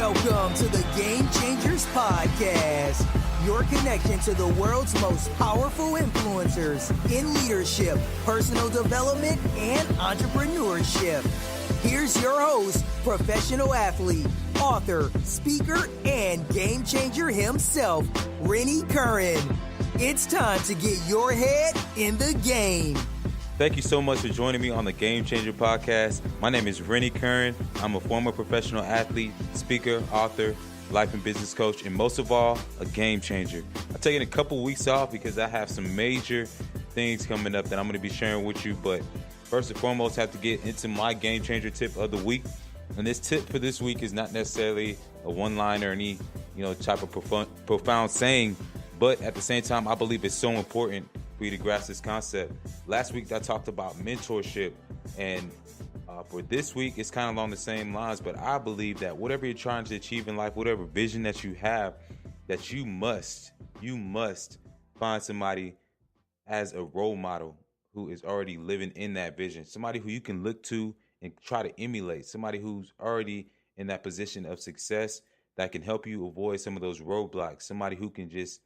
Welcome to the Game Changers Podcast, your connection to the world's most powerful influencers in leadership, personal development, and entrepreneurship. Here's your host, professional athlete, author, speaker, and game changer himself, Rennie Curran. It's time to get your head in the game. Thank you so much for joining me on the Game Changer Podcast. My name is Rennie Curran. I'm a former professional athlete, speaker, author, life and business coach, and most of all, a game changer. I've taken a couple weeks off because I have some major things coming up that I'm going to be sharing with you. But first and foremost, I have to get into my game changer tip of the week. And this tip for this week is not necessarily a one-liner or any, type of profound saying, but at the same time, I believe it's so important for you to grasp this concept. Last week, I talked about mentorship, and for this week, it's kind of along the same lines, but I believe that whatever you're trying to achieve in life, whatever vision that you have, that you must find somebody as a role model who is already living in that vision, somebody who you can look to and try to emulate, somebody who's already in that position of success that can help you avoid some of those roadblocks, somebody who can just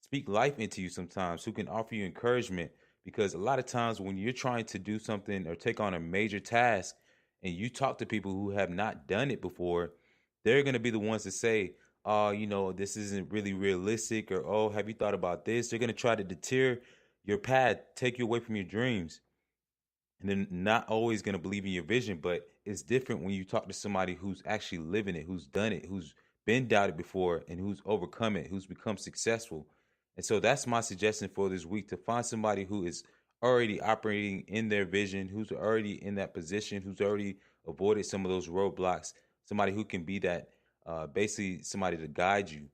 speak life into you sometimes, who can offer you encouragement. Because a lot of times when you're trying to do something or take on a major task and you talk to people who have not done it before, they're going to be the ones to say, oh, this isn't really realistic, or, oh, have you thought about this? They're going to try to deter your path, take you away from your dreams. And they're not always going to believe in your vision, but it's different when you talk to somebody who's actually living it, who's done it, who's been doubted before, and who's overcome it, who's become successful. And so that's my suggestion for this week, to find somebody who is already operating in their vision, who's already in that position, who's already avoided some of those roadblocks, somebody who can be that, basically somebody to guide you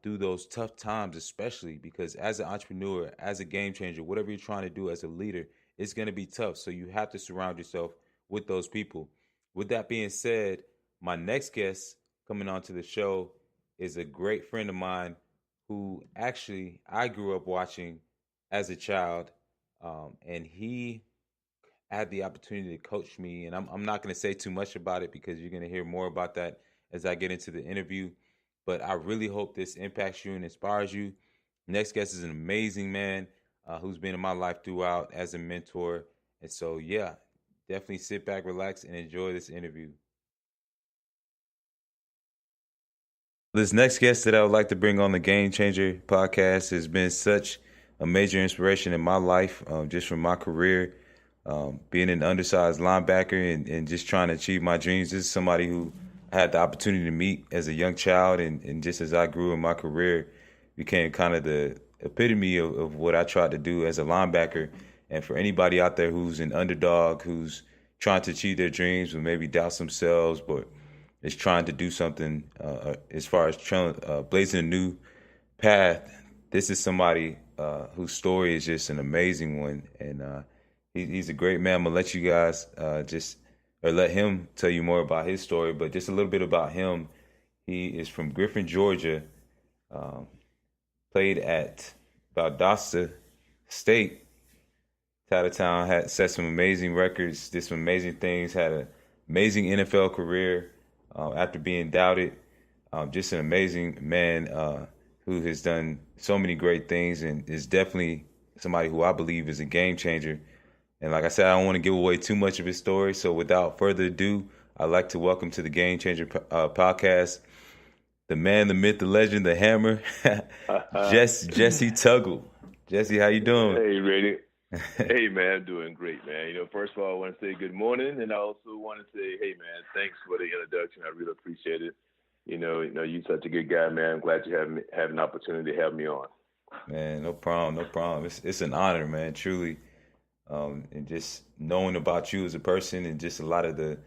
through those tough times, especially because as an entrepreneur, as a game changer, whatever you're trying to do as a leader, it's going to be tough. So you have to surround yourself with those people. With that being said, my next guest coming onto the show is a great friend of mine who actually I grew up watching as a child, and he had the opportunity to coach me. And I'm not going to say too much about it because you're going to hear more about that as I get into the interview. But I really hope this impacts you and inspires you. Next guest is an amazing man who's been in my life throughout as a mentor. And so, yeah, definitely sit back, relax, and enjoy this interview. This next guest that I would like to bring on the Game Changer Podcast has been such a major inspiration in my life, just from my career, being an undersized linebacker and just trying to achieve my dreams. This is somebody who I had the opportunity to meet as a young child, and just as I grew in my career, became kind of the epitome of what I tried to do as a linebacker. And for anybody out there who's an underdog, who's trying to achieve their dreams but maybe doubts themselves, but is trying to do something as far as blazing a new path, this is somebody whose story is just an amazing one. And he's a great man. I'm going to let you guys let him tell you more about his story, but just a little bit about him. He is from Griffin, Georgia, played at Valdosta State. Town had set some amazing records, did some amazing things, had an amazing NFL career. After being doubted, just an amazing man who has done so many great things and is definitely somebody who I believe is a game changer. And like I said, I don't want to give away too much of his story. So without further ado, I'd like to welcome to the Game Changer Podcast, the man, the myth, the legend, the hammer, Jessie Tuggle. Jessie, how you doing? Hey, Rennie. Hey, man, I'm doing great, man. First of all, I want to say good morning, and I also want to say, hey, man, thanks for the introduction. I really appreciate it. You're such a good guy, man. I'm glad you have an opportunity to have me on. Man, no problem. It's an honor, man, truly. And just knowing about you as a person, and just a lot of the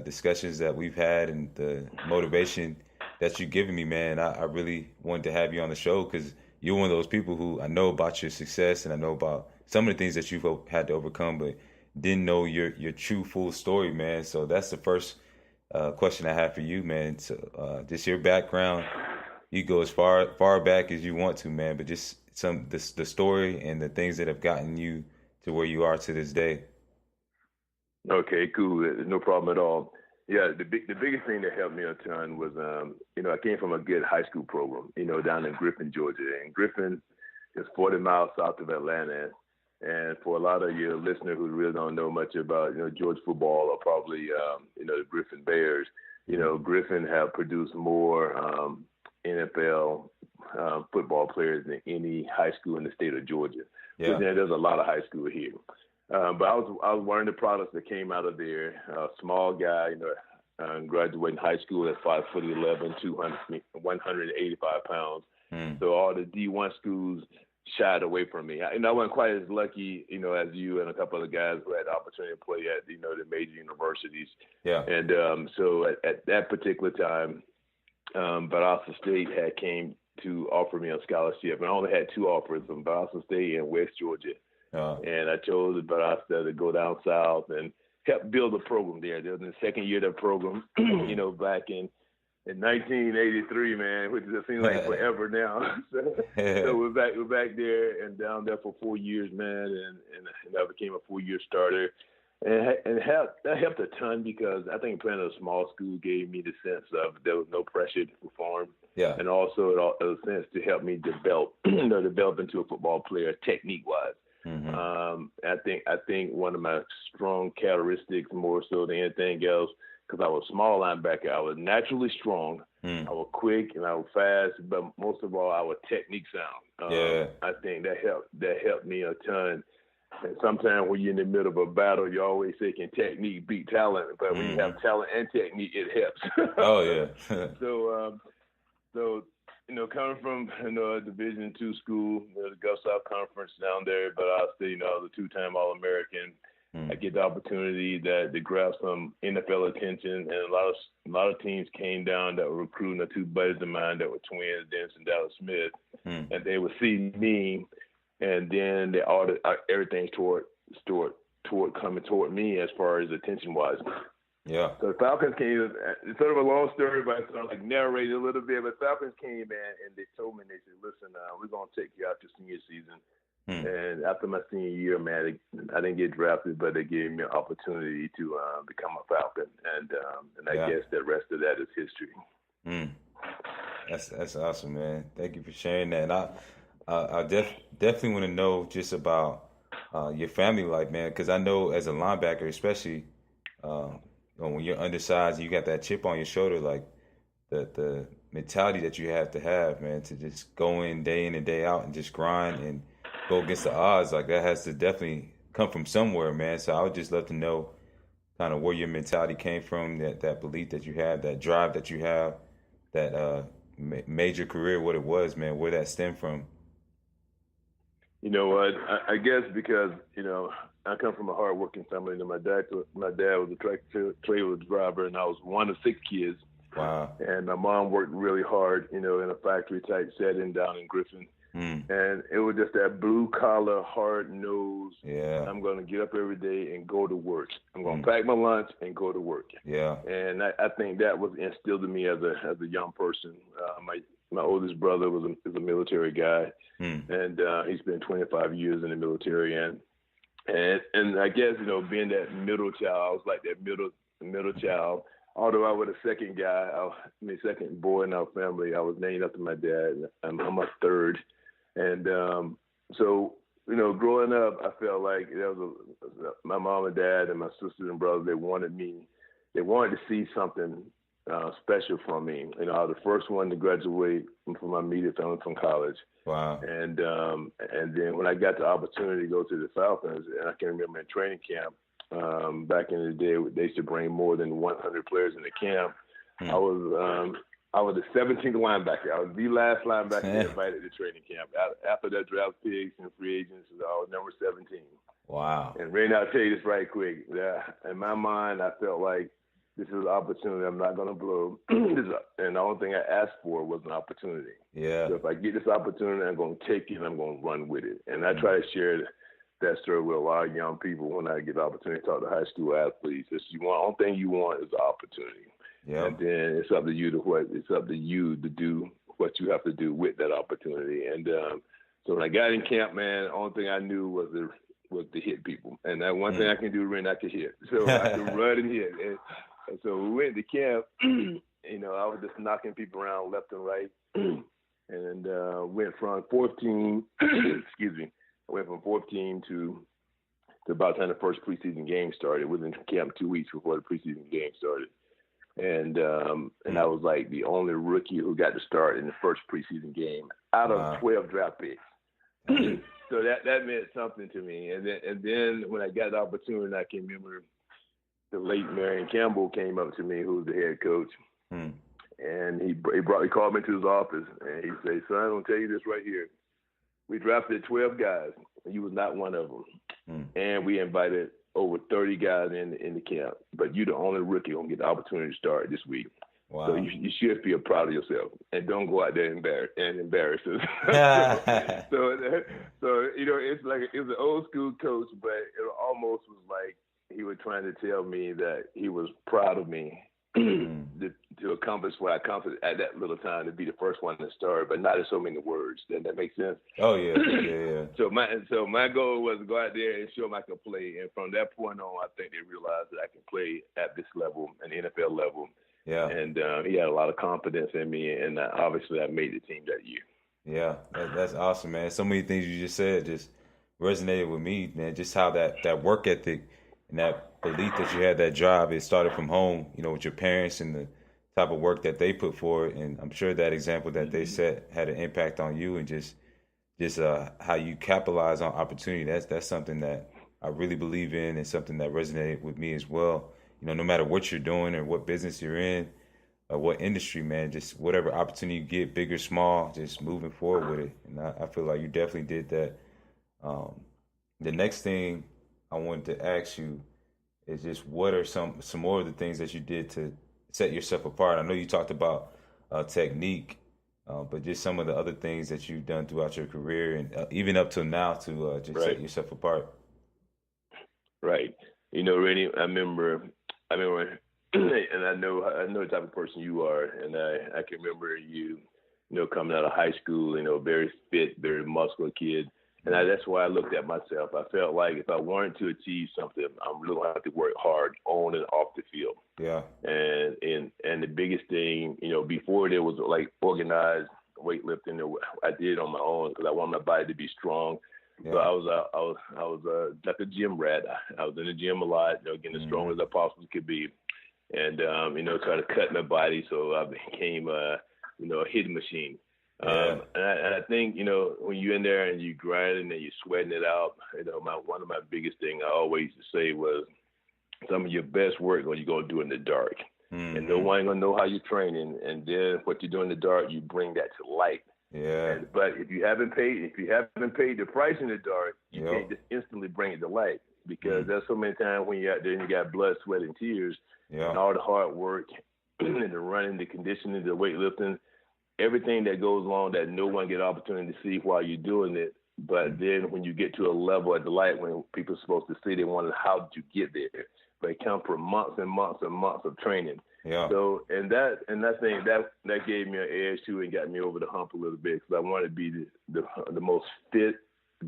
discussions that we've had and the motivation that you've given me, man, I really wanted to have you on the show because you're one of those people who I know about your success and I know about some of the things that you've had to overcome, but didn't know your true full story, man. So that's the first question I have for you, man. So just your background. You go as far back as you want to, man, but just the story and the things that have gotten you to where you are to this day. Okay, cool. No problem at all. Yeah, the biggest thing that helped me a ton was, I came from a good high school program, down in Griffin, Georgia. And Griffin is 40 miles south of Atlanta. And for a lot of your listeners who really don't know much about, Georgia football or probably, the Griffin Bears, Griffin have produced more NFL football players than any high school in the state of Georgia. Yeah. But there's a lot of high school here. But I was one of the products that came out of there. A small guy, graduating high school at 5'11", 185 pounds. So all the D1 schools shied away from me. I wasn't quite as lucky, as you and a couple of guys who had the opportunity to play at, the major universities. Yeah. And so at that particular time, Valdosta State came to offer me a scholarship, and I only had two offers from Valdosta State and West Georgia. And I chose Valdosta to go down south and help build a program there. There was in the second year of that program, back in 1983, man, which just seems like forever now. So we're back there and down there for 4 years, man, and I became a 4-year starter. And that helped a ton because I think playing at a small school gave me the sense of there was no pressure to perform. Yeah. And also it was a sense to help me develop into a football player technique-wise. I think one of my strong characteristics, more so than anything else, because I was a small linebacker, I was naturally strong, I was quick and I was fast, but most of all, I was technique sound. I think that helped me a ton. And sometimes when you're in the middle of a battle, you always say, can technique beat talent? But when you have talent and technique, it helps. Oh, yeah. So coming from, a Division II school, the Gulf South Conference down there, but I was still, the two-time All-American. I get the opportunity to grab some NFL attention, and a lot of teams came down that were recruiting the two buddies of mine that were twins, Dennis and Dallas Smith, and they would see me, and then they ordered everything toward coming toward me as far as attention-wise. Yeah. So the Falcons came. It's sort of a long story, but I sort of narrated a little bit. But Falcons came in and they told me, they said, "Listen, we're gonna take you out your senior season." And after my senior year, man, I didn't get drafted, but they gave me an opportunity to become a Falcon, and I guess the rest of that is history. That's awesome, man. Thank you for sharing that. And I definitely want to know just about your family life, man, because I know as a linebacker, especially when you're undersized, you got that chip on your shoulder, like the mentality that you have to have, man, to just go in and day out and just grind and go against the odds. Like that has to definitely come from somewhere, man. So I would just love to know kind of where your mentality came from, that belief that you have, that drive that you have, that made your career what it was, man, where that stemmed from. You know what? I guess because, I come from a hard-working family. My dad was a trailer driver, and I was one of 6 kids. Wow. And my mom worked really hard, in a factory-type setting down in Griffin. And it was just that blue-collar, hard-nosed, I'm going to get up every day and go to work. I'm going to pack my lunch and go to work. Yeah. And I think that was instilled in me as a young person. My oldest brother is a military guy, and he spent 25 years in the military. And I guess, being that middle child, I was like that middle child. Although I was the second guy, second boy in our family, I was named after my dad. I'm a third. And so, growing up, I felt like my mom and dad and my sisters and brothers, they wanted to see something special from me. I was the first one to graduate from my immediate family from college. Wow. And then when I got the opportunity to go to the Falcons, and I can remember in training camp, back in the day, they used to bring more than 100 players in the camp. I was the 17th linebacker. I was the last linebacker invited to training camp. After that draft picks and free agents, I was number 17. Wow. And Ray, I'll tell you this right quick. In my mind, I felt like this is an opportunity I'm not going to blow. And the only thing I asked for was an opportunity. Yeah. So if I get this opportunity, I'm going to take it and I'm going to run with it. And I try to share that story with a lot of young people when I get the opportunity to talk to high school athletes. The only thing you want is the opportunity. Yeah. And then it's up to you to do what you have to do with that opportunity. And so when I got in camp, man, the only thing I knew was to hit people. And that one thing I can do, Ren, I can hit. So I can run and hit. And And so we went to camp. I was just knocking people around left and right, and went from 14. Excuse me. I went from 14 to about the time the first preseason game started. We was in camp 2 weeks before the preseason game started. And I was like the only rookie who got to start in the first preseason game out of 12 draft picks. So that meant something to me. And then when I got the opportunity, I can remember the late Marion Campbell came up to me, who was the head coach, and he called me to his office, and he said, "Son, I'm gonna tell you this right here. We drafted 12 guys, and you was not one of them, and we invited over 30 guys in the camp, but you're the only rookie gonna get the opportunity to start this week. Wow. So you should feel proud of yourself, and don't go out there and embarrass us." so it's like it was an old school coach, but it almost was like he was trying to tell me that he was proud of me to accomplish what I accomplished at that little time, to be the first one to start, but not in so many words. Does that make sense? Oh yeah. So my goal was to go out there and show them I could play, and from that point on, I think they realized that I can play at this level, an NFL level. Yeah. And he had a lot of confidence in me, and obviously I made the team that year. Yeah, that's awesome, man. So many things you just said just resonated with me, man. Just how that work ethic and that belief that you had, that drive, it started from home, with your parents and the type of work that they put forward. And I'm sure that example that they set had an impact on you, and just how you capitalize on opportunity. That's something that I really believe in, and something that resonated with me as well. No matter what you're doing or what business you're in or what industry, man, just whatever opportunity you get, big or small, just moving forward with it. And I feel like you definitely did that. The next thing I wanted to ask you is just what are some more of the things that you did to set yourself apart? I know you talked about technique, but just some of the other things that you've done throughout your career and even up till now to just set yourself apart. Right. Rennie, I remember, and I know the type of person you are, and I can remember you, coming out of high school, very fit, very muscular kid. And that's why I looked at myself. I felt like if I wanted to achieve something, I'm really going to have to work hard on and off the field. Yeah. And the biggest thing, before there was like organized weightlifting, I did it on my own because I wanted my body to be strong. Yeah. So I was like a gym rat. I was in the gym a lot, getting as strong as I possibly could be, and trying to cut my body. So I became a hitting machine. Yeah. And I think when you're in there and you're grinding and you're sweating it out, one of my biggest things I always used to say was, some of your best work you're gonna do in the dark, and no one gonna know how you're training, and then what you do in the dark, you bring that to light. Yeah. But if you haven't paid the price in the dark, you can't just instantly bring it to light, because there's so many times when you're out there and you got blood, sweat, and tears, and all the hard work and the running, the conditioning, the weightlifting, everything that goes along that no one get an opportunity to see while you're doing it. But then when you get to a level at the light when people are supposed to see, they wonder how did you get there. But it comes from months and months and months of training. Yeah. So and that thing that gave me an edge too, and got me over the hump a little bit, because I wanted to be the most fit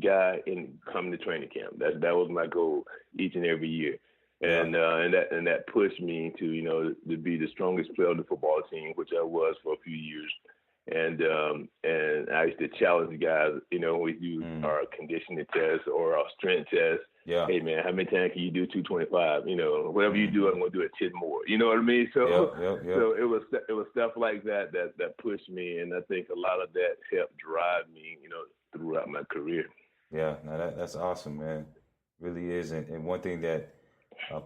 guy in coming to training camp. That was my goal each and every year, and that pushed me to be the strongest player on the football team, which I was for a few years. And I used to challenge the guys, we do our conditioning tests or our strength tests. Yeah. Hey man, how many times can you do 225? Whatever you do, I'm gonna do it 10 more. You know what I mean? So so it was stuff like that pushed me, and I think a lot of that helped drive me, throughout my career. Yeah, no, that's awesome, man. Really is. And one thing that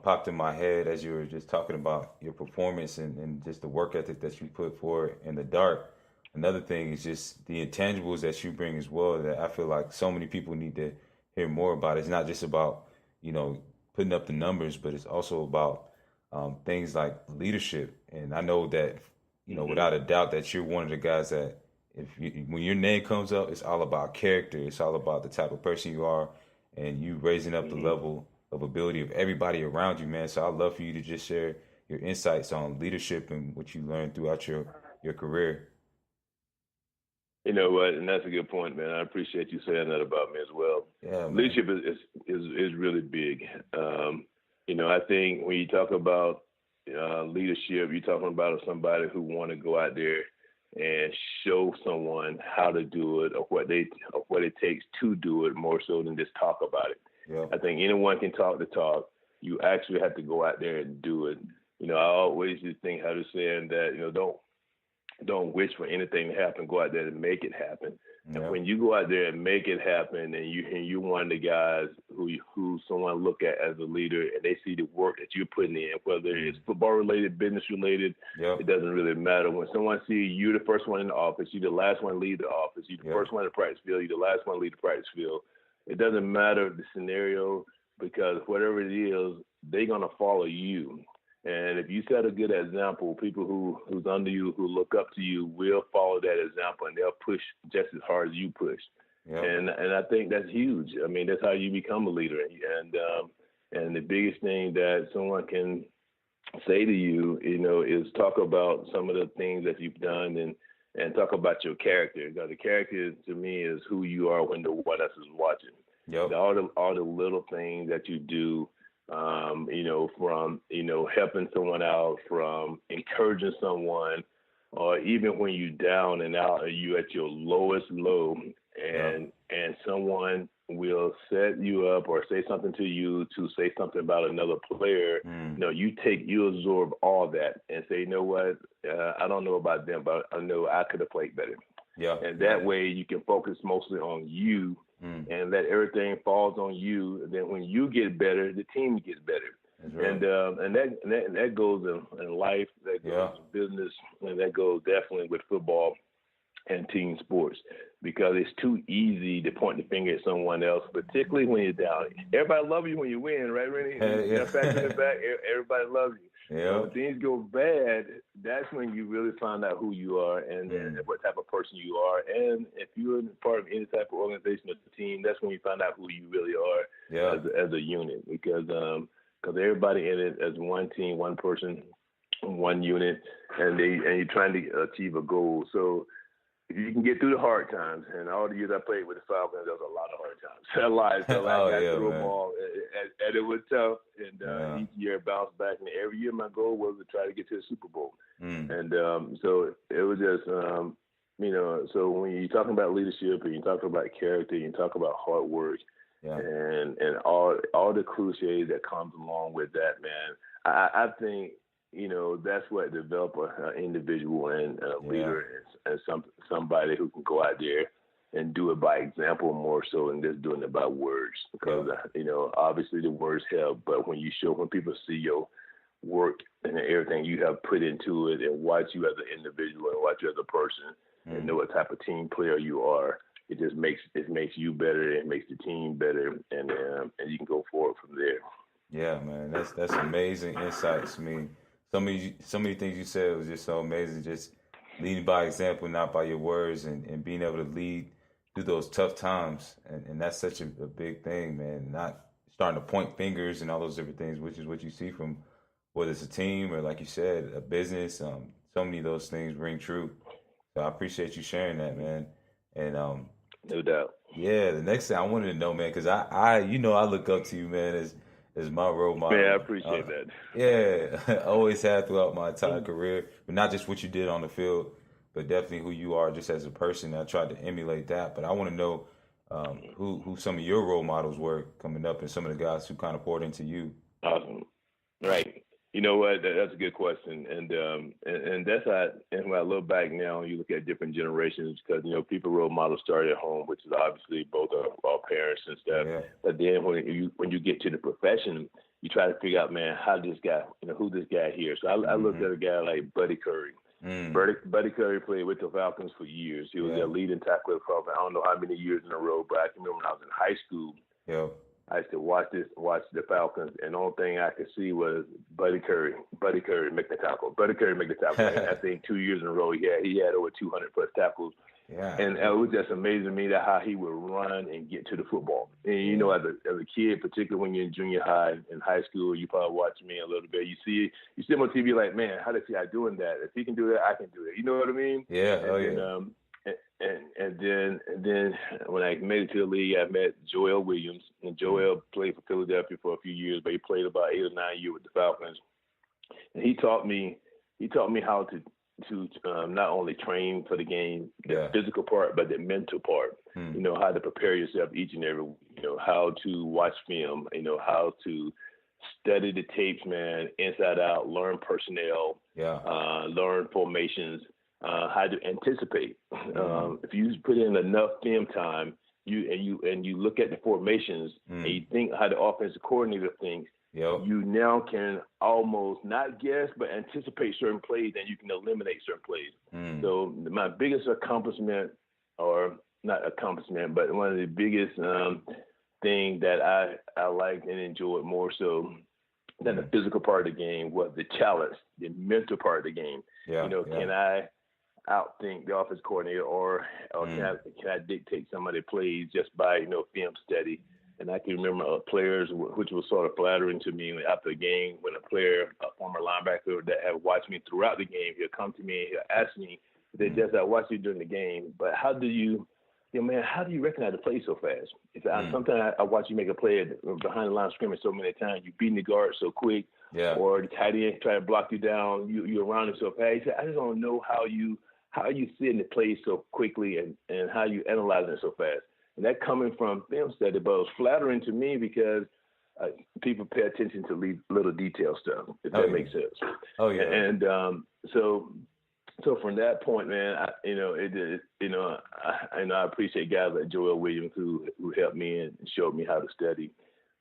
popped in my head as you were just talking about your performance and just the work ethic that you put forward in the dark. Another thing is just the intangibles that you bring as well, that I feel like so many people need to hear more about. It's not just about, putting up the numbers, but it's also about things like leadership. And I know that, without a doubt that you're one of the guys that when your name comes up, it's all about character. It's all about the type of person you are, and you raising up the level of ability of everybody around you, man. So I'd love for you to just share your insights on leadership and what you learned throughout your career. You know what, and that's a good point, man. I appreciate you saying that about me as well. Yeah, man. Leadership is really big. I think when you talk about leadership, you're talking about somebody who want to go out there and show someone how to do it or what it takes to do it more so than just talk about it. Yeah. I think anyone can talk the talk. You actually have to go out there and do it. I always just think how to say that, don't wish for anything to happen. Go out there and make it happen. Yeah. And when you go out there and make it happen, and you're one of the guys who someone look at as a leader, and they see the work that you're putting in, whether it's football related, business related, it doesn't really matter. When someone sees you the first one in the office, you the last one to leave the office, you the first one in the practice field, you the last one to leave the practice field. It doesn't matter the scenario, because whatever it is, they're gonna follow you. And if you set a good example, people who's under you, who look up to you, will follow that example, and they'll push just as hard as you push. Yep. And I think that's huge. I mean, that's how you become a leader. And the biggest thing that someone can say to you, is talk about some of the things that you've done and talk about your character. Because the character, to me, is who you are when no one else is watching. Yep. All the little things that you do. From helping someone out, from encouraging someone, or even when you're down and out, and you at your lowest low, and someone will set you up or say something to you to say something about another player. You absorb all that and say, you know what, I don't know about them, but I know I could have played better. Yeah. And that way you can focus mostly on you. And let everything falls on you. And then when you get better, the team gets better. Right. And that goes in life, that goes in business, and that goes definitely with football and team sports, because it's too easy to point the finger at someone else, particularly when you're down. Everybody loves you when you win, right, Rennie? Everybody loves you. Yeah. When things go bad, that's when you really find out who you are and what type of person you are. And if you're part of any type of organization or team, that's when you find out who you really are as a unit. Because everybody in it as one team, one person, one unit, and you're trying to achieve a goal. So if you can get through the hard times, and all the years I played with the Falcons, there was a lot of hard times. I got through them all, and it was tough. And each year I bounced back, and every year my goal was to try to get to the Super Bowl. And so it was just, so when you're talking about leadership and you're talking about character, and you talk about hard work, and all the cliches that comes along with that, man, I think, that's what develop an individual and a leader and somebody who can go out there and do it by example more so than just doing it by words. Because, obviously the words help, but when people see your work and everything you have put into it and watch you as an individual and watch you as a person and know what type of team player you are, it just makes you better. It makes the team better, and you can go forward from there. Yeah, man, that's amazing insights. I mean, so many things you said was just so amazing. Just leading by example, not by your words, and being able to lead through those tough times. And that's such a big thing, man. Not starting to point fingers and all those different things, which is what you see from whether it's a team or, like you said, a business. So many of those things ring true. So I appreciate you sharing that, man. And no doubt. Yeah, the next thing I wanted to know, man, because I look up to you, man, as my role model. Yeah, I appreciate that. Yeah, I always have throughout my entire career, but not just what you did on the field, but definitely who you are just as a person. I tried to emulate that, but I want to know who some of your role models were coming up and some of the guys who kind of poured into you. Awesome. Right. You know what? That's a good question, and that's how. And when I look back now, you look at different generations, because people role models started at home, which is obviously both our parents and stuff. Yeah. But then when you get to the profession, you try to figure out, man, how this guy, who this guy here. So I looked at a guy like Buddy Curry. Buddy Curry played with the Falcons for years. He was their leading tackler for I don't know how many years in a row, but I can remember when I was in high school. Yeah. I used to watch the Falcons, and the only thing I could see was Buddy Curry make the tackle. And I think 2 years in a row, he had over 200 plus tackles. Yeah. And it was just amazing to me that how he would run and get to the football. And as a kid, particularly when you're in junior high and high school, you probably watch me a little bit. You see him on TV, like, man, how does he doing that? If he can do that, I can do it. You know what I mean? Yeah. And then when I made it to the league, I met Joel Williams, and Joel played for Philadelphia for a few years, but he played about 8 or 9 years with the Falcons. And he taught me how to not only train for the game, the physical part, but the mental part. You know, how to prepare yourself each and every week. You know, how to watch film. You know, how to study the tapes, man, inside out. Learn personnel. Learn formations. How to anticipate. If you put in enough film time, you look at the formations and you think how the offensive coordinator thinks. You now can almost not guess, but anticipate certain plays, and you can eliminate certain plays. So my biggest accomplishment, or not accomplishment, but one of the biggest thing that I liked and enjoyed more so than the physical part of the game was the challenge, the mental part of the game. Can I outthink the offense coordinator, or can I dictate some of the plays just by film study? And I can remember players, which was sort of flattering to me after the game, when a former linebacker that had watched me throughout the game, he'll come to me and he'll ask me, I watched you during the game, but how do you recognize the play so fast? Sometimes I watch you make a play behind the line of scrimmage so many times, you beating the guard so quick, or the tight end try to block you down, you're around him so fast. He said, I just don't know how you see in the play so quickly and how you analyze it so fast. And that coming from film study, but it was flattering to me because people pay attention to little detail stuff, if that makes sense. And so from that point, man, I appreciate guys like Joel Williams who helped me and showed me how to study.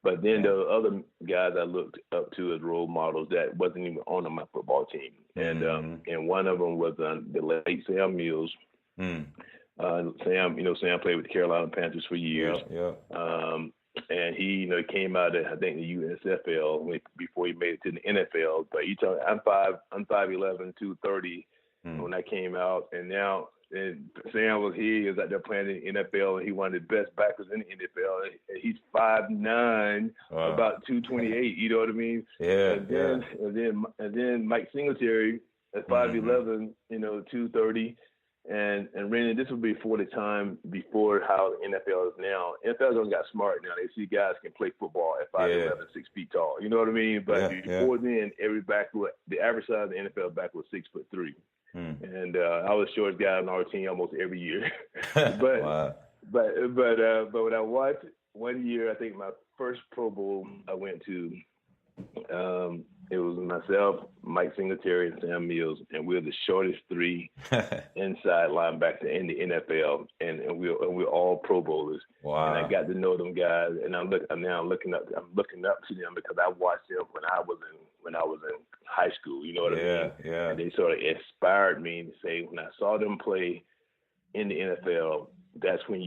But then the other guys I looked up to as role models that wasn't even on my football team, and one of them was the late Sam Mills. Sam played with the Carolina Panthers for years. And he, came out of, I think, the USFL before he made it to the NFL. But he told me, I'm 5'11", 230 when I came out, and Sam was out there playing in the NFL, and he one of the best backers in the NFL. And he's 5'9", about 228. You know what I mean? And then Mike Singletary at 5'11", 230. And Randy, this would be before how the NFL is now. NFL don't got smart now. They see guys can play football at 5'11", 6 feet tall. You know what I mean? But before then, the average size of the NFL back was 6'3". And I was the shortest guy on our team almost every year. But when I watched one year, I think my first Pro Bowl I went to, it was myself, Mike Singletary, and Sam Mills, and we're the shortest three inside linebacker in the NFL, and we're all Pro Bowlers. And I got to know them guys, and I'm looking up to them because I watched them when I was in high school. You know what I mean? And they sort of inspired me to say, when I saw them play in the NFL, that's when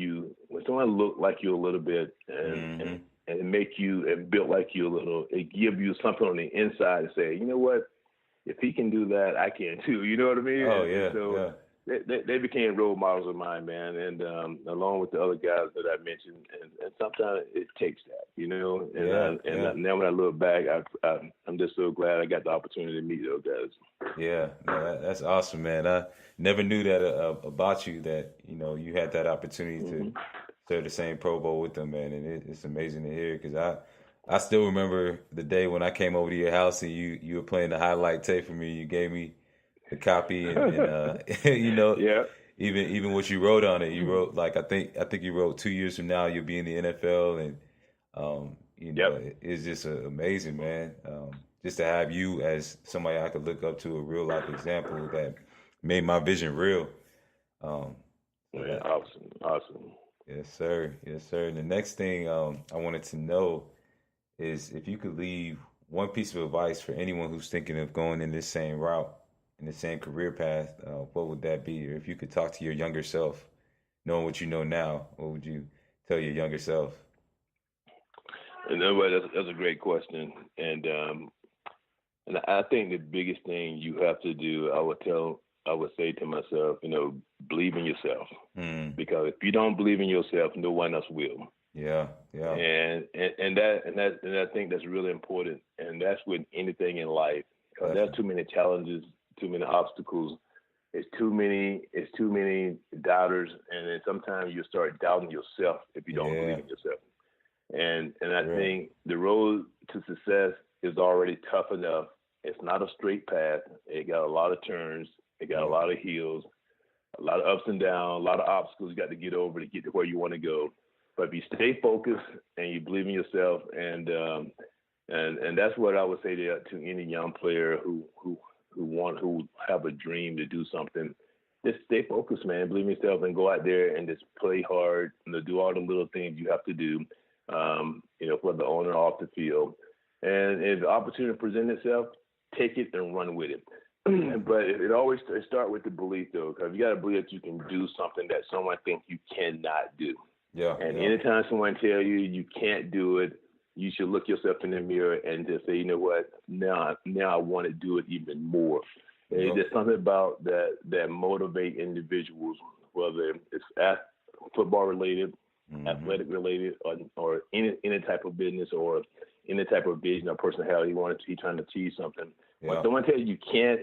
someone look like you a little bit and make you and built like you a little, it give you something on the inside to say, you know what, if he can do that, I can too. You know what I mean? They became role models of mine, man, and along with the other guys that I mentioned, and sometimes it takes that, And now when I look back, I'm just so glad I got the opportunity to meet those guys. That's awesome, man. I never knew that about you, that you had that opportunity to serve the same Pro Bowl with them, man, and it's amazing to hear, because I still remember the day when I came over to your house and you were playing the highlight tape for me. You gave me the copy, and even what you wrote on it. You wrote, like, I think you wrote 2 years from now you'll be in the NFL, and it's just amazing, man. Just to have you as somebody I could look up to, a real life example that made my vision real. Awesome. Yes, sir. And the next thing I wanted to know is if you could leave one piece of advice for anyone who's thinking of going in this same route, in the same career path, what would that be? Or if you could talk to your younger self, knowing what you know now, what would you tell your younger self? That's a great question. And I think the biggest thing you have to do, I would say to myself, believe in yourself. Because if you don't believe in yourself, no one else will. Yeah. And I think that's really important. And that's with anything in life. Because there's too many challenges, too many obstacles. It's too many doubters, and then sometimes you start doubting yourself if you don't believe in yourself. And I think the road to success is already tough enough it's not a straight path. It got a lot of turns. It got a lot of hills, a lot of ups and downs, a lot of obstacles you got to get over to get to where you want to go. But if you stay focused and you believe in yourself, and that's what I would say to any young player who have a dream to do something. Just stay focused, man. Believe in yourself and go out there and just play hard. Do all the little things you have to do, for the owner off the field. And if the opportunity presents itself, take it and run with it. But it always start with the belief, though, because you got to believe that you can do something that someone thinks you cannot do. Yeah. And anytime someone tell you you can't do it, you should look yourself in the mirror and just say, you know what, now I want to do it even more. There's something about that motivate individuals, whether it's football related, athletic related, or any type of business or any type of vision or personality he's trying to achieve something. When someone tells you can't,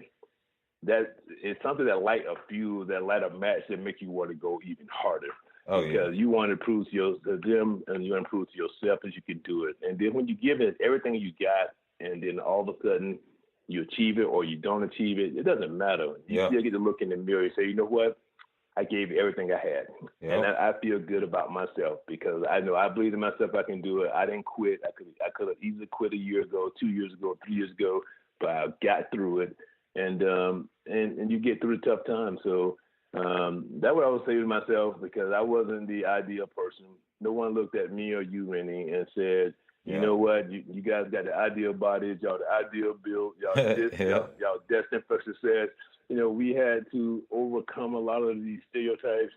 that it's something that light a fuse, that light a match that makes you want to go even harder. Because you want to prove to them and you want to prove to yourself that you can do it. And then when you give it everything you got, and then all of a sudden you achieve it or you don't achieve it, it doesn't matter. You still get to look in the mirror and say, you know what? I gave everything I had. And I feel good about myself because I know I believe in myself. I can do it. I didn't quit. I could have easily quit a year ago, 2 years ago, 3 years ago, but I got through it. And you get through the tough times. So that's what I would say to myself, because I wasn't the ideal person. No one looked at me or you, Rennie, and said, you know what, you guys got the ideal bodies, y'all the ideal build, y'all this, y'all destined for success. We had to overcome a lot of these stereotypes,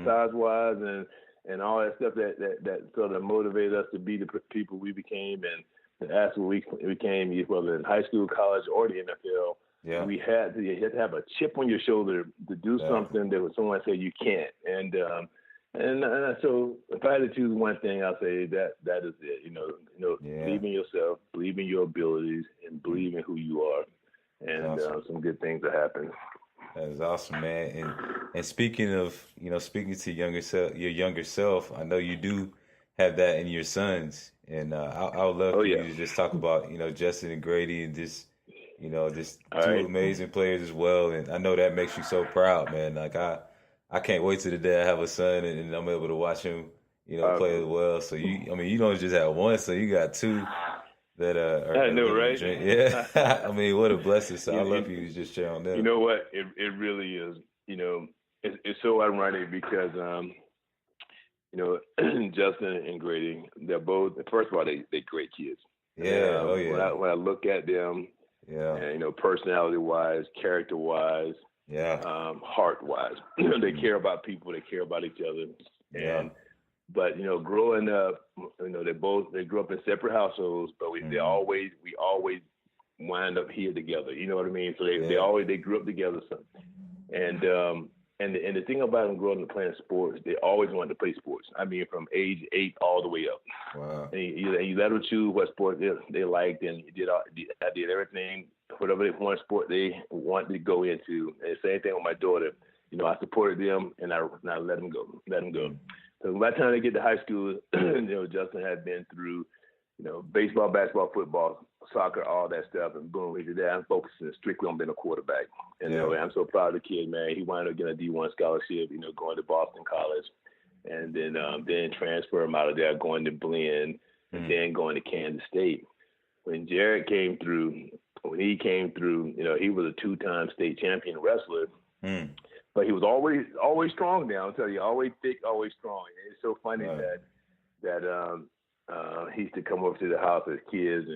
size-wise, and all that stuff that sort of motivated us to be the people we became, and that's what we became, whether in high school, college, or the NFL. Yeah. You had to have a chip on your shoulder to do something that someone said you can't. And so if I had to choose one thing, I'll say that is it. Believe in yourself, believe in your abilities, and believe in who you are. And awesome. Some good things will happen. That is awesome, man. And speaking of, speaking to your younger self, I know you do have that in your sons. And I would love for you to just talk about, Justin and Grady and just two amazing players as well. And I know that makes you so proud, man. Like I can't wait till the day I have a son and I'm able to watch him, play as well. So you don't just have one, so you got two that are. I know, right? Yeah. I mean, what a blessing. So I love you to just share on that. You know what? It really is. It's so ironic because Justin and Grady, they're both. First of all, they're great kids. Yeah. When I look at them. Yeah. And, personality-wise, character-wise, heart-wise, they care about people, they care about each other. But growing up, they grew up in separate households, but we always wind up here together. You know what I mean? So they grew up together. And the thing about them growing up playing sports, they always wanted to play sports. I mean, from age 8 all the way up. Wow. And you let them choose what sport they liked, and I did everything, whatever one sport they wanted to go into. And the same thing with my daughter. I supported them, and I let them go. So by the time they get to high school, Justin had been through, baseball, basketball, football, soccer, all that stuff, and boom, he did that. I'm focusing strictly on being a quarterback. And I'm so proud of the kid, man. He wound up getting a D1 scholarship, going to Boston College, and then transfer him out of there, going to Blinn, and then going to Kansas State. When Jared came through, he was a 2-time state champion wrestler. But he was always strong now, I'll tell you, always thick, always strong. And it's so funny that he used to come over to the house as kids,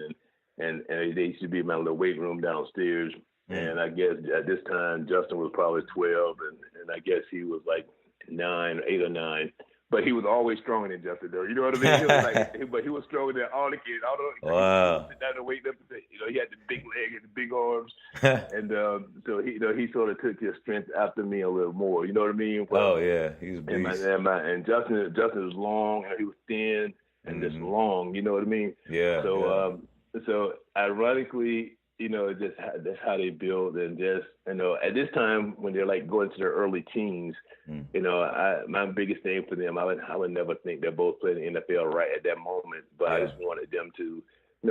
and they used to be in my little weight room downstairs. And I guess at this time, Justin was probably 12, and I guess he was like 8 or 9. But he was always stronger than Justin, though. You know what I mean? He was but he was stronger than all the kids. Wow. Sit down and wait up. He had the big legs and the big arms, and so he sort of took his strength after me a little more. You know what I mean? He's a beast. And Justin was long, and he was thin and just long. You know what I mean? Yeah. So ironically, that's how they build, and just at this time when they're like going to their early teens, my biggest thing for them, I would never think they're both playing in the NFL right at that moment, but I just wanted them to,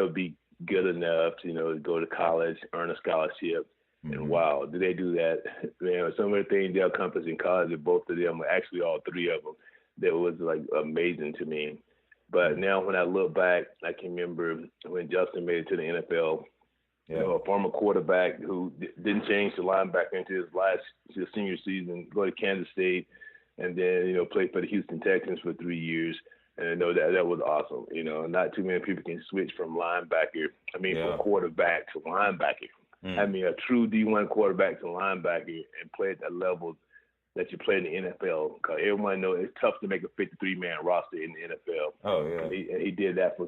be good enough to, to go to college, earn a scholarship. And wow, did they do that? Man, some of the things they accomplished in college, both of them, actually all three of them, that was like amazing to me. But now when I look back, I can remember when Justin made it to the NFL. Yeah. A former quarterback who didn't change to linebacker into his senior season, go to Kansas State, and then, played for the Houston Texans for 3 years. And I know that was awesome. Not too many people can switch from linebacker, from quarterback to linebacker. A true D1 quarterback to linebacker and play at that level that you play in the NFL. Because everyone knows it's tough to make a 53-man roster in the NFL. Oh, yeah. And he did that for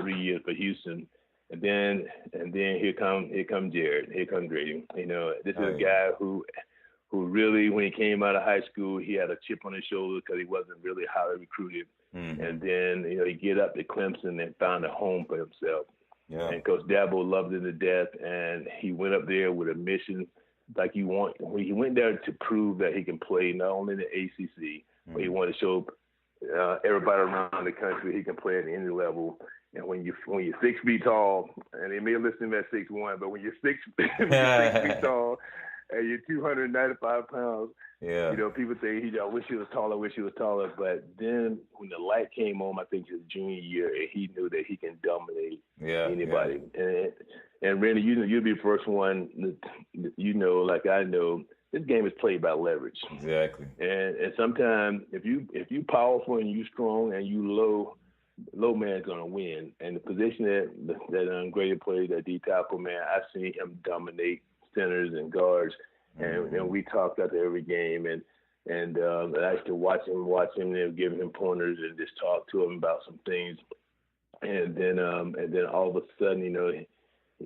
3 years for Houston. And then here come Jared. Here comes Grady. This is a guy who really, when he came out of high school, he had a chip on his shoulder because he wasn't really highly recruited. And then, he get up to Clemson and found a home for himself. Yeah. And Coach Dabo loved him to death, and he went up there with a mission like he went there to prove that he can play not only in the ACC, but he wanted to show everybody around the country he can play at any level. And when you're 6 feet tall, and they may listen to him at 6'1", but when you're 6 feet tall and you're 295 pounds, people say, I wish he was taller. But then when the light came on, I think his junior year, and he knew that he can dominate anybody. Yeah. And Randy, you'll be the first one, like I know, this game is played by leverage. Exactly. And sometimes if you powerful and you strong and you low man's gonna win. And the position that Grady plays at D tackle, man, I've seen him dominate centers and guards. And we talked after every game, and I used to watch him, and giving him pointers and just talk to him about some things. And then all of a sudden,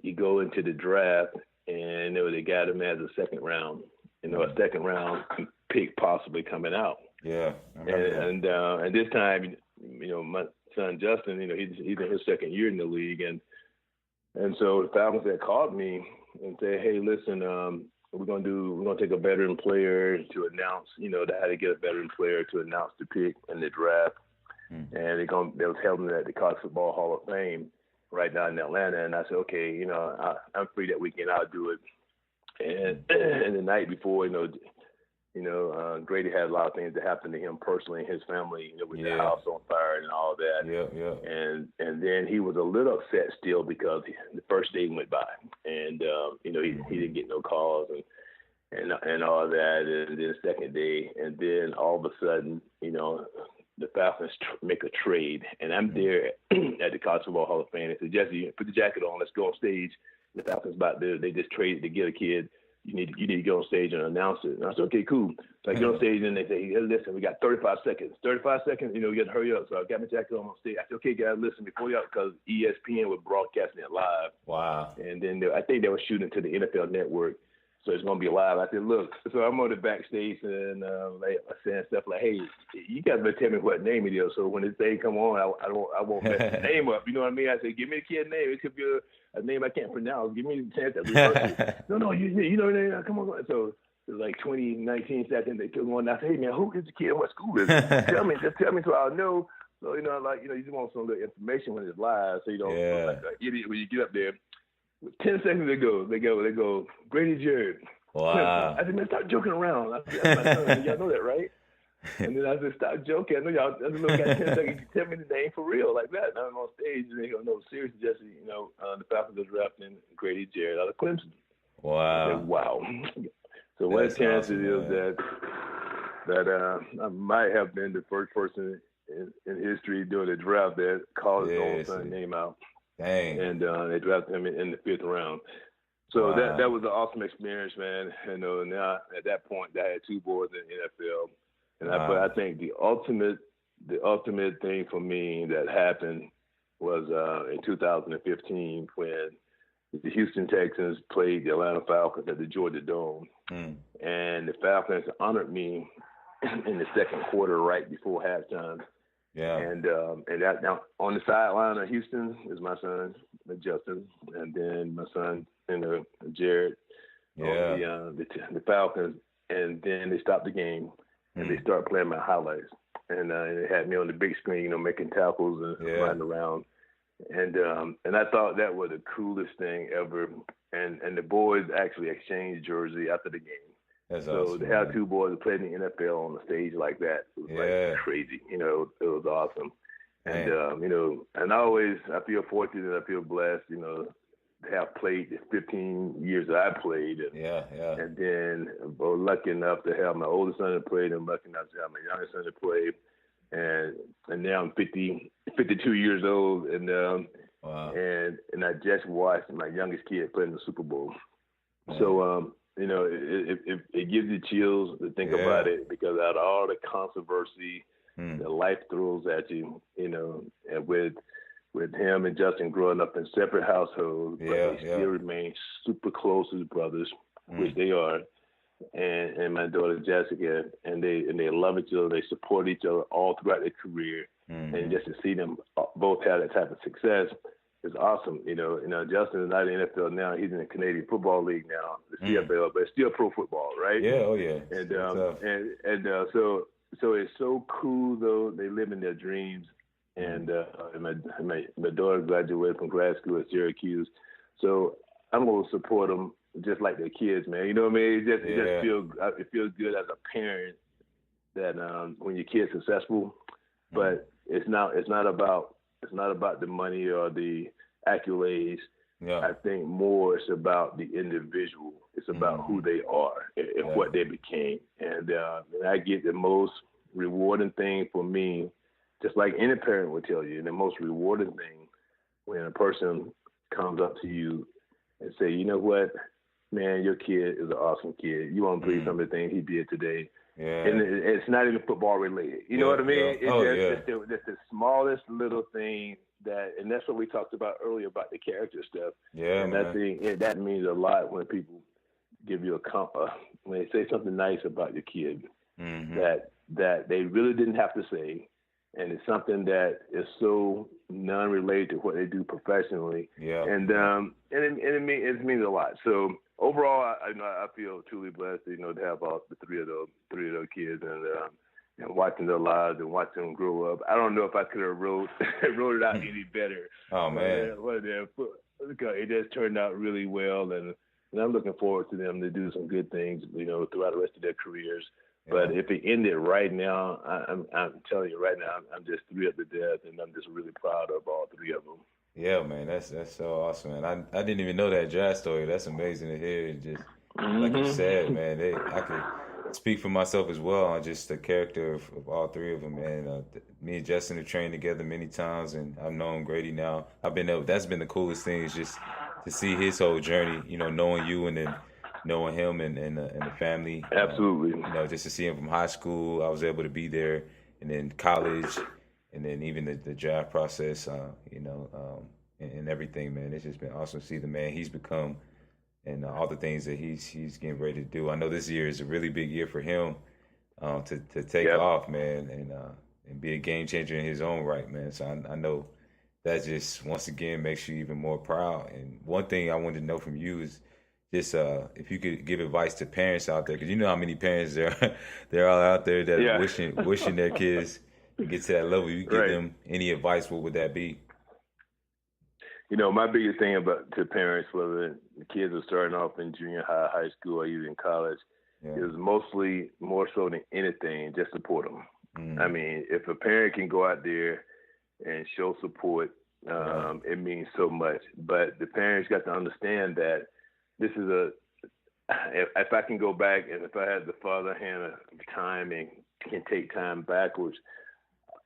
you go into the draft, and they got him as a second round pick possibly coming out. Yeah. And this time, my son Justin, he's in his second year in the league, and so the Falcons had called me and said, hey, listen, we're gonna take a veteran player to announce, how to get a veteran player to announce the pick in the draft, and they was holding it at the College Football Hall of Fame right now in Atlanta, and I said, okay, I'm free that weekend, I'll do it. And the night before, Grady had a lot of things that happened to him personally and his family, with the house on fire and all that. Yeah. And then he was a little upset still because the first day went by, and he didn't get no calls and all that. And then the second day, and then all of a sudden, the Falcons make a trade, and I'm there at the College Football Hall of Fame. They said, Jesse, put the jacket on, let's go on stage. The Falcons they just traded to get a kid. You need to go on stage and announce it. And I said, okay, cool. So I get on stage and they say, hey, listen, we got 35 seconds. 35 seconds, we got to hurry up. So I got my jacket on stage. I said, okay, guys, listen, before y'all, because ESPN was broadcasting it live. Wow. And then I think they were shooting to the NFL Network. So it's going to be live. I said, look, so I'm on the backstage and saying stuff like, hey, you guys better tell me what name it is. So when this thing come on, I won't mess the name up. You know what I mean? I said, give me the kid's name. It could be a name I can't pronounce. Give me the chance to rehearse it. No, you know the name. Come on. So it was like 20, 19 seconds. They took one. I said, hey, man, who is the kid? What school is it? Just tell me so I'll know. So, you just want some little information when it's live so you don't look like an idiot when you get up there. 10 seconds ago, they go, Grady Jared. Wow. I said, man, stop joking around. I said, my son, y'all know that, right? And then I said, stop joking. I know y'all, I know got 10 seconds. You tell me the name for real like that. And I'm on stage, and they go, no, seriously, Jesse, the Falcons are drafting Grady Jared out of Clemson. Wow. I said, wow. So what a chance it is that I might have been the first person in history doing a draft that called his own son's name out. Dang. And they drafted him in the 5th round. So that was an awesome experience, man. Now at that point, I had 2 boys in the NFL. But I think the ultimate thing for me that happened was in 2015 when the Houston Texans played the Atlanta Falcons at the Georgia Dome. And the Falcons honored me in the second quarter right before halftime. Yeah. And that now on the sideline of Houston is my son, Justin, and then my son, Jared, on the Falcons. And then they stopped the game and they started playing my highlights. And they had me on the big screen, making tackles and running around. And I thought that was the coolest thing ever. And the boys actually exchanged jersey after the game. That's so awesome, to have man. two boys that played in the NFL on the stage like that, it was like crazy. You know, it was awesome. And you know, and I feel fortunate, I feel blessed, you know, to have played the 15 years that I played. And then we're lucky enough to have my oldest son that played, and lucky enough to have my youngest son that played. And now I'm 52 years old, and wow. and I just watched my youngest kid play in the Super Bowl. Man. So you know, it gives you chills to think about it, because out of all the controversy that life throws at you, you know, and with him and Justin growing up in separate households, but they still remain super close as brothers, which they are. And my daughter Jessica, and they love each other. They support each other all throughout their career, and just to see them both have that type of success is awesome. You know, Justin is not in the NFL now; he's in the Canadian Football League now, the CFL, but it's still pro football, right? Yeah, oh yeah. So it's so cool though. They live in their dreams, and my daughter graduated from grad school at Syracuse, so I'm gonna support them. Just like their kids, man. You know what I mean? It feels good as a parent that when your kid's successful, but it's not about the money or the accolades. Yeah. I think more it's about the individual. It's about who they are and what they became. And I get the most rewarding thing for me, just like any parent would tell you, the most rewarding thing when a person comes up to you and say, you know what? Man, your kid is an awesome kid. You won't believe some of the things he did today. Yeah. And it's not even football related. You know what I mean? It's the smallest little thing and that's what we talked about earlier about the character stuff. Yeah, and man. That means a lot when people give you when they say something nice about your kid that they really didn't have to say, and it's something that is so non-related to what they do professionally. Yeah. And it means a lot. So overall, I feel truly blessed, you know, to have all the three of those kids and watching their lives and watching them grow up. I don't know if I could have wrote it out any better. Oh man, it just turned out really well, and I'm looking forward to them to do some good things, you know, throughout the rest of their careers. But if it ended right now, I'm telling you right now, I'm just thrilled to death, and I'm just really proud of all three of them. Yeah, man, that's so awesome, man. I didn't even know that draft story. That's amazing to hear. And just like you said, man, I could speak for myself as well on just the character of all three of them, man. Me and Justin have trained together many times, and I've known Grady now. That's been the coolest thing, is just to see his whole journey. You know, knowing you and then knowing him and the family. Absolutely. You know, just to see him from high school, I was able to be there, and then college, and then even the draft process, you know, and everything, man. It's just been awesome to see the man he's become and all the things that he's getting ready to do. I know this year is a really big year for him to take off, man, and be a game changer in his own right, man. So I know that just, once again, makes you even more proud. And one thing I wanted to know from you is just if you could give advice to parents out there, because you know how many parents they're all out there that are wishing their kids to get to that level. You give them any advice, what would that be? You know, my biggest thing to parents, whether the kids are starting off in junior high, high school, or even college, is mostly more so than anything, just support them. I mean, if a parent can go out there and show support, it means so much. But the parents got to understand that this is if I can go back, and if I had the father hand of time and can take time backwards,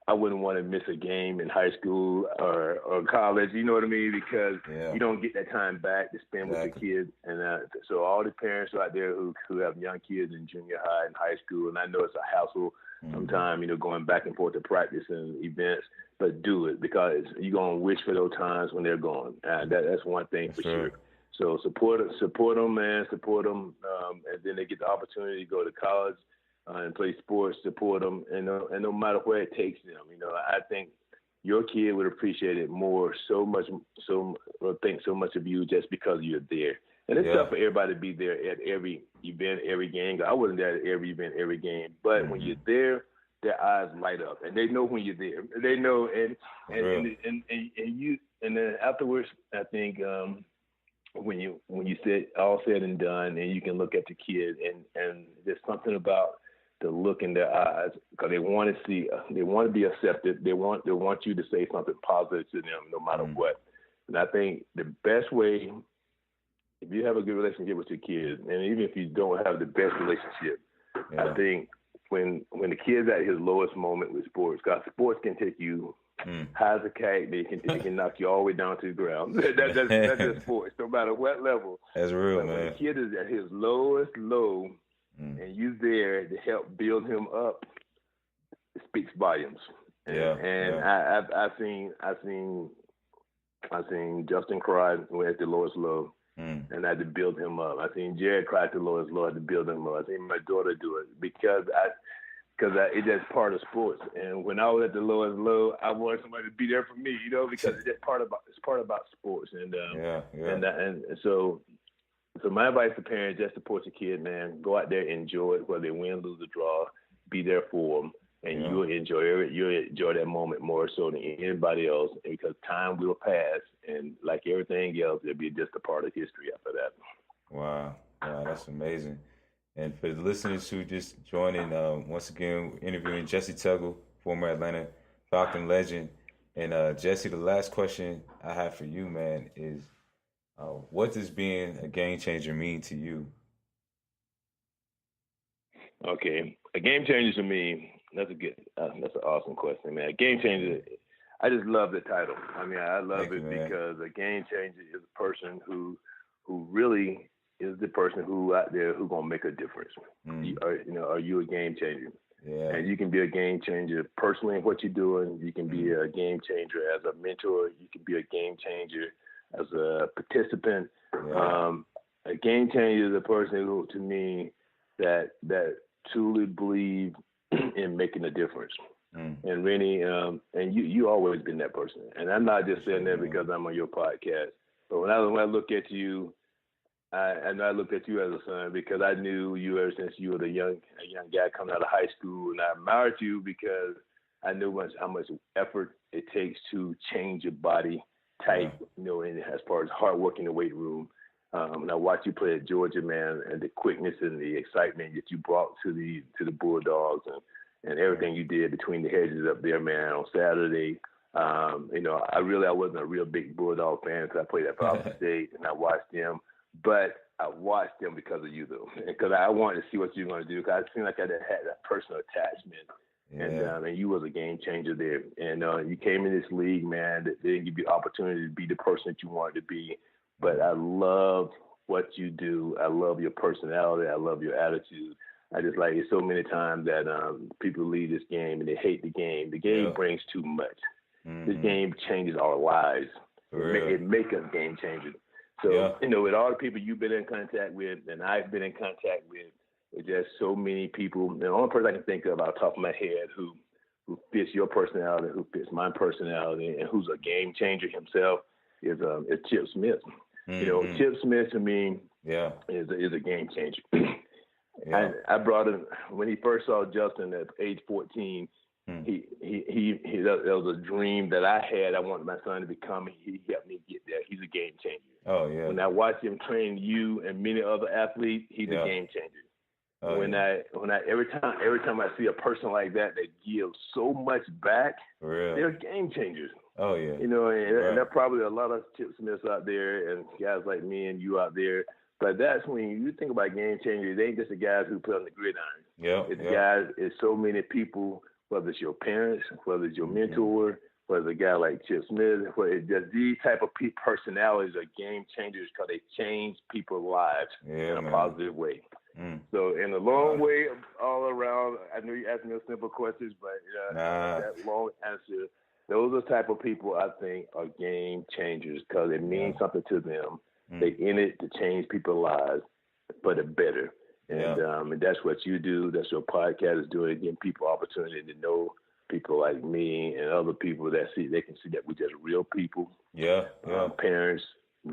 I wouldn't want to miss a game in high school or college, you know what I mean? Because you don't get that time back to spend with the kids. And so all the parents out there who have young kids in junior high and high school, and I know it's a hassle sometimes, you know, going back and forth to practice and events, but do it, because you're going to wish for those times when they're gone. That's one thing for sure. So support them, man, support them. And then they get the opportunity to go to college and play sports, support them, and no matter where it takes them. You know, I think your kid would appreciate it think so much of you just because you're there. And it's tough for everybody to be there at every event, every game. I wasn't there at every event, every game. But when you're there, their eyes light up, and they know when you're there. They know, and then afterwards, I think when you said all said and done, and you can look at the kid, and there's something about the look in their eyes, because they want to be accepted. They want you to say something positive to them, no matter what. And I think the best way, if you have a good relationship with your kids, and even if you don't have the best relationship, I think when the kid's at his lowest moment with sports, because sports can take you high as a kite, they can knock you all the way down to the ground. That's just sports, no matter what level. That's real, but man. When the kid is at his lowest low, and you there to help build him up, it speaks volumes. I've seen Justin cry when at the lowest low, and I had to build him up. I've seen Jared cry at the lowest low, I had to build him up. I've seen my daughter do it because it's just part of sports. And when I was at the lowest low, I wanted somebody to be there for me, because it's just part about sports. And so my advice to parents: just support your kid, man. Go out there, enjoy it, whether they win, lose, or draw. Be there for them. And you'll enjoy that moment more so than anybody else, because time will pass, and like everything else, it'll be just a part of history after that. Wow, that's amazing. And for the listeners who just joined in, once again, we're interviewing Jessie Tuggle, former Atlanta Falcon legend. And Jessie, the last question I have for you, man, is what does being a game changer mean to you? Okay, a game changer to me. That's an awesome question, man. A game changer. I just love the title. I mean, I love it because a game changer is a person who really is the person who out there who gonna make a difference. Are you a game changer? Yeah. And you can be a game changer personally in what you're doing. You can be a game changer as a mentor. You can be a game changer as a participant. Yeah. A game changer is a person who, to me, that truly believe in making a difference. And Rennie, and you always been that person. And I'm not just saying that because I'm on your podcast. But when I look at you, I looked at you as a son because I knew you ever since you were a young guy coming out of high school, and I admired you because I knew how much effort it takes to change your body type, and as far as hard work in the weight room. And I watched you play at Georgia, man, and the quickness and the excitement that you brought to the Bulldogs and everything you did between the hedges up there, man, on Saturday. I wasn't a real big Bulldog fan because I played at Valdosta State and I watched them. But I watched them because of you, though, because I wanted to see what you were going to do. Because I seemed like I had that personal attachment, and you was a game changer there. And you came in this league, man, that didn't give you the opportunity to be the person that you wanted to be. But I love what you do. I love your personality. I love your attitude. I just like it so many times that people leave this game and they hate the game. The game brings too much. This game changes our lives. It makes us game changers. So, with all the people you've been in contact with and I've been in contact with, it's just so many people. The only person I can think of out the top of my head who fits your personality, who fits my personality, and who's a game changer himself is Chip Smith. Chip Smith to me is a game changer. I brought him when he first saw Justin at age 14. He that was a dream that I had. I wanted my son to become. He helped me get there. He's a game changer. Oh yeah. When I watched him train you and many other athletes, he's a game changer. Every time I see a person like that gives so much back, they're game changers. Oh yeah. And there are probably a lot of Chip Smiths out there and guys like me and you out there. But that's when you think about game changers, they ain't just the guys who play on the gridiron. Guys, it's so many people, whether it's your parents, whether it's your mentor, whether it's a guy like Chip Smith, whether it's just these type of personalities are game changers because they change people's lives in a positive way. So in a long way all around, I know you asked me simple questions, but that long answer, those are the type of people I think are game changers because it means something to them. They in it to change people's lives for the better. And that's what you do. That's what podcast is doing, giving people opportunity to know people like me and other people that they can see that we're just real people. Parents,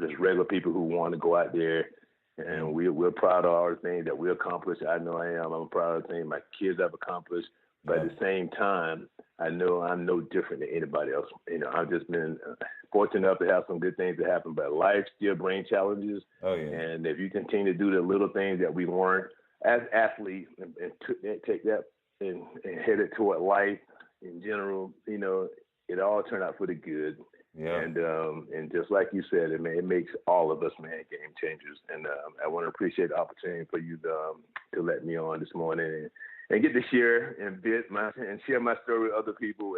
just regular people who want to go out there. And we're proud of all the things that we accomplished. I know I am. I'm proud of the things my kids have accomplished. But at the same time, I know I'm no different than anybody else. I've just been fortunate enough to have some good things that happen, but life still brings challenges. Oh, yeah. And if you continue to do the little things that we learned as athletes and take that and head it toward life in general, it all turned out for the good. Yeah. And just like you said, it makes all of us, man, game changers. And I want to appreciate the opportunity for you to let me on this morning and get to share and share my story with other people.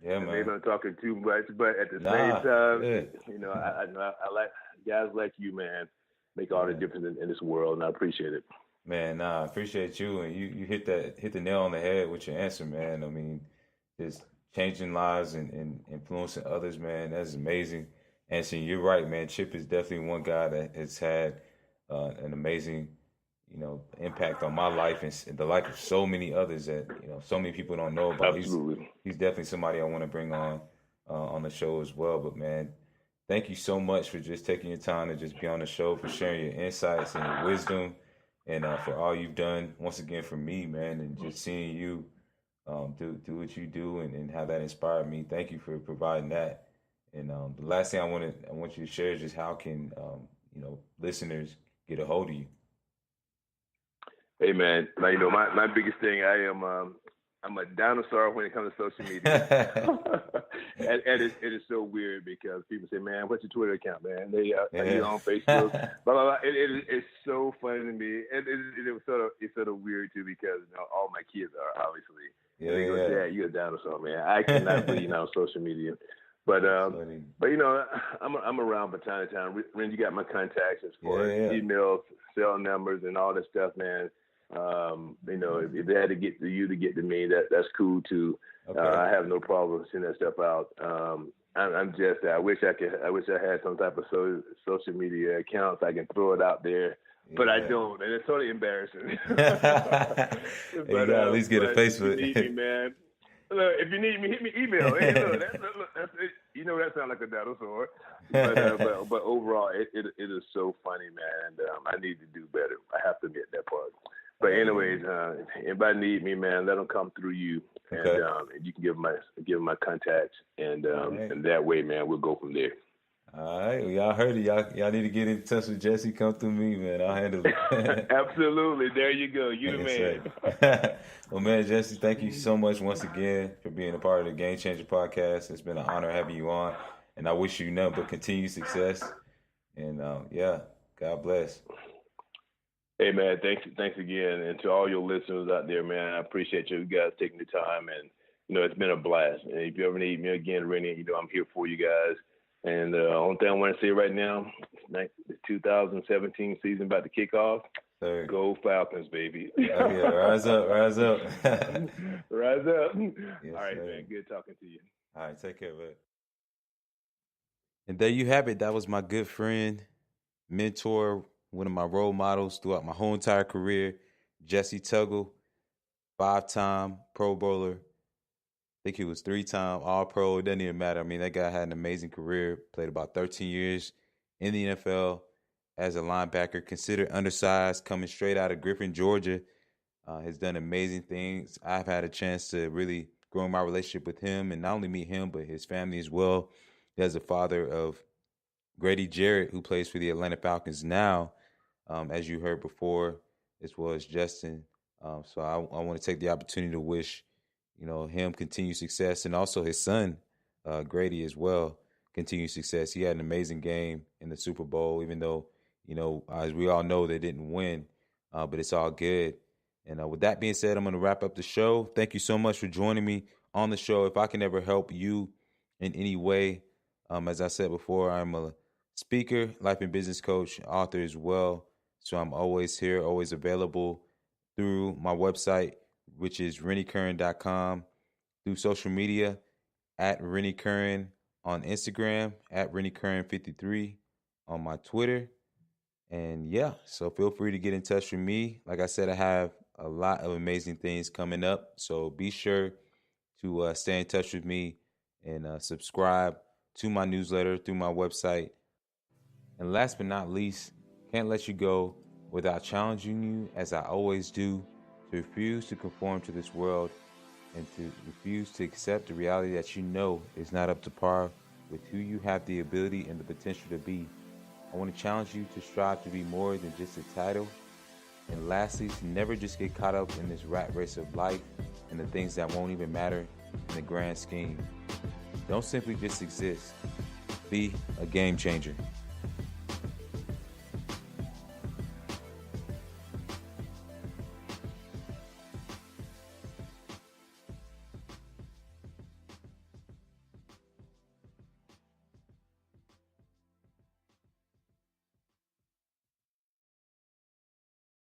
And maybe I'm talking too much, but at the same time, I like guys like you, man, make all the difference in this world, and I appreciate it. Man, I appreciate you, and you hit the nail on the head with your answer, man. I mean, just changing lives and influencing others, man, that's amazing. And so you're right, man. Chip is definitely one guy that has had an amazing, impact on my life and the life of so many others that so many people don't know about. Absolutely. He's definitely somebody I want to bring on the show as well. But man, thank you so much for just taking your time to just be on the show, for sharing your insights and your wisdom, and for all you've done once again for me, man, and just seeing you do what you do and how that inspired me. Thank you for providing that. And the last thing I want you to share is just how can listeners get a hold of you. Hey man, my biggest thing, I'm a dinosaur when it comes to social media. and it is so weird because people say, man, what's your Twitter account, man? Are you on Facebook? Blah, blah, blah. It's so funny to me. And it's sort of weird too because all my kids are obviously. Yeah, and they go, Dad, you're a dinosaur, man. I cannot be on social media. But I'm around from time to time. Ren, you got my contacts as far as emails, cell numbers, and all that stuff, man. If they had to get to you to get to me, that's cool too. Okay. I have no problem sending that stuff out. I'm just I wish I had some type of social media accounts I can throw it out there, but I don't, and it's sort of embarrassing. But, you gotta at least get a Facebook. If you need me, man. Look, if you need me, hit me email. Hey, look, that's it. That sounds like a dinosaur. But overall, it is so funny, man. And I need to do better. I have to admit that part. But anyways, if anybody need me, man, let them come through you, and you can give them my contacts, and that way, man, we'll go from there. All right, well, y'all heard it. Y'all need to get in touch with Jessie. Come through me, man. I'll handle it. Absolutely. There you go. You the man. Well, man, Jessie, thank you so much once again for being a part of the Game Changer podcast. It's been an honor having you on, and I wish you nothing but continued success. And God bless. Hey, man, thanks again. And to all your listeners out there, man, I appreciate you guys taking the time. And, it's been a blast. And if you ever need me again, Rennie, I'm here for you guys. And the only thing I want to say right now, the 2017 season about to kick off. Sir. Go Falcons, baby. Oh, yeah. Rise up. Rise up. Yes, all right, sir. Man. Good talking to you. All right. Take care, man. And there you have it. That was my good friend, mentor, one of my role models throughout my whole entire career, Jessie Tuggle, 5-time Pro Bowler. I think he was 3-time All-Pro. It doesn't even matter. I mean, that guy had an amazing career, played about 13 years in the NFL as a linebacker, considered undersized, coming straight out of Griffin, Georgia. Has done amazing things. I've had a chance to really grow my relationship with him, and not only meet him, but his family as well. He has a father of Grady Jarrett, who plays for the Atlanta Falcons now, as you heard before, as well as Justin. So I want to take the opportunity to wish, him continued success, and also his son, Grady, as well, continued success. He had an amazing game in the Super Bowl, even though, as we all know, they didn't win, but it's all good. And with that being said, I'm going to wrap up the show. Thank you so much for joining me on the show. If I can ever help you in any way, as I said before, I'm a speaker, life and business coach, author as well. So I'm always here, always available through my website, which is renniecurran.com, through social media, at Rennie Curran on Instagram, at RennieCurran53 on my Twitter. And so feel free to get in touch with me. Like I said, I have a lot of amazing things coming up. So be sure to stay in touch with me and subscribe to my newsletter through my website. And last but not least, can't let you go without challenging you, as I always do, to refuse to conform to this world and to refuse to accept the reality that you know is not up to par with who you have the ability and the potential to be. I want to challenge you to strive to be more than just a title. And lastly, to never just get caught up in this rat race of life and the things that won't even matter in the grand scheme. Don't simply just exist. Be a game changer.